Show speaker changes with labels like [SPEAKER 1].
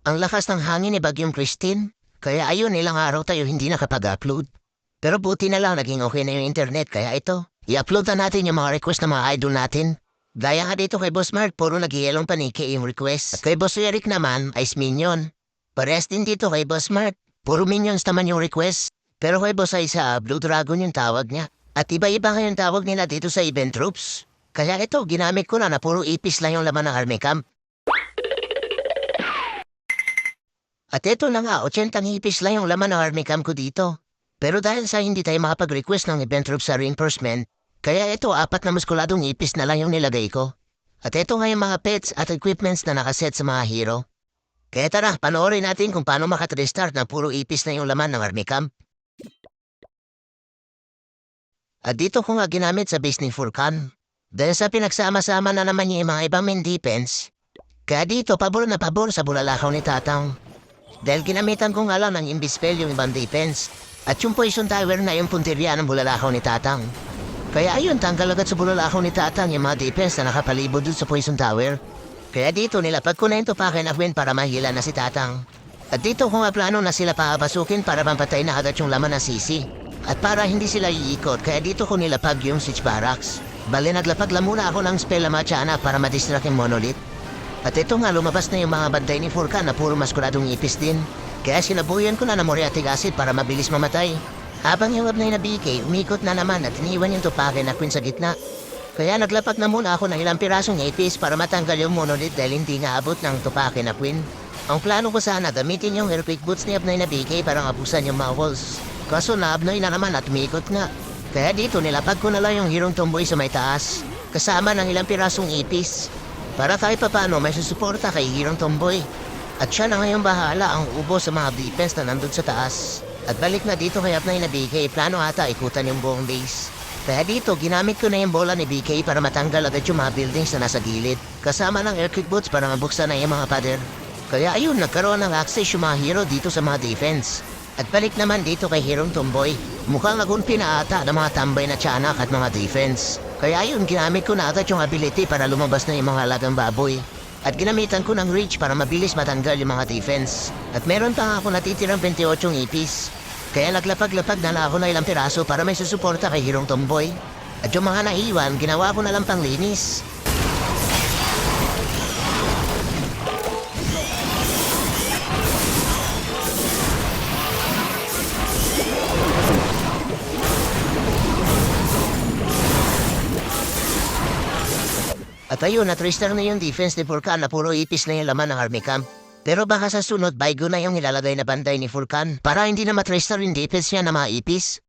[SPEAKER 1] Ang lakas ng hangin ni Bagyong Christine. Kaya ayun, ilang araw tayo hindi nakapag-upload. Pero buti na lang naging okay na yung internet, kaya ito. I-upload na natin yung mga request ng mga idol natin. Gaya nga dito kay Boss Mark, puro nag-ielong paniki yung request. At kay Boss Eric naman, Ice Minion. Parehas din dito kay Boss Mark, puro minions naman yung request. Pero kay Boss Isa, Blue Dragon yung tawag niya. At iba-iba ngayong tawag nila dito sa event troops. Kaya ito, ginamit ko na puro ipis lang yung laman ng army camp. At ito na nga, 80 ipis lang yung laman ng army camp ko dito. Pero dahil sa hindi tayo makapag-request ng event troops sa reinforcement, kaya ito 4 na muskuladong ipis na lang yung nilagay ko. At ito nga yung mga pets at equipments na nakaset sa mga hero. Kaya tara, panoorin natin kung paano makatrestart na puro ipis na yung laman ng army camp. At dito ko nga ginamit sa base ni Furkan. Dahil sa pinagsama-sama na naman niya yung mga ibang main defense. Kaya dito, pabor na pabor sa bulalakaw ni Tatang. Dahil ginamitan ko nga lang ng imbispel yung ibang defense. At yung poison tower na yung punteriya ng bulalakaw ni Tatang. Kaya ayun, tanggal agad sa bulalakaw ni Tatang yung mga defense na nakapalibot dun sa poison tower. Kaya dito nilapag ko na yung tupakin na Gwen para mahila na si Tatang. At dito ko nga plano na sila papasukin para mampatay na agad yung laman ng sisi. At para hindi sila iikot, kaya dito ko nilapag yung siege barracks. Bale naglapag lang muna ako ng spell na machana para madistract yung monolith. At ito nga lumabas na yung mga banday ni Furkan na puro maskuladong ipis din. Kaya sinabuyan ko na ng muriatic acid para mabilis mamatay. Habang yung web na BK, umikot na naman at iniwan yung tupakin na Queen sa gitna. Kaya naglapag na muna ako ng ilang pirasong ipis para matanggal yung monolith dahil hindi nga abot ng tupakin na Queen. Ang plano ko sana gamitin yung earthquake boots ni Abnoy na BK para abusan yung mga walls. Kaso na Abnoy na naman at umikot nga. Kaya dito nilapag ko na lang yung Hirong Tomboy sa may taas, kasama ng ilang pirasong ipis. Para kahit paano may susuporta kay Hirong Tomboy. At siya na ngayon bahala ang ubo sa mga defense na nandun sa taas. At balik na dito kay Abnoy na BK, plano ata ikutan yung buong base. Kaya dito ginamit ko na yung bola ni BK para matanggal agad yung mga buildings na nasa gilid. Kasama ng earthquake boots para mabuksan na yung mga pader. Kaya ayun, nagkaroon ng access yung mga hero dito sa mga defense. At balik naman dito kay Hirong Tomboy. Mukhang nagunpi na ata ng mga tambay na tiyanak at mga defense. Kaya ayun, ginamit ko na agad yung ability para lumabas na yung mga alagang baboy. At ginamitan ko ng reach para mabilis matanggal yung mga defense. At meron pa nga ako natitirang 28 ipis. Kaya naglapag-lapag na lang ako na ilang piraso para may susuporta kay Hirong Tomboy. At yung mga naiwan, ginawa ko na lang panglinis. At ayun, na-trister na yung defense ni Furkan na puro ipis na yung laman ng army camp. Pero baka sa sunod, baygo na yung ilalagay na banday ni Furkan para hindi na matrister yung defense niya na mga ipis.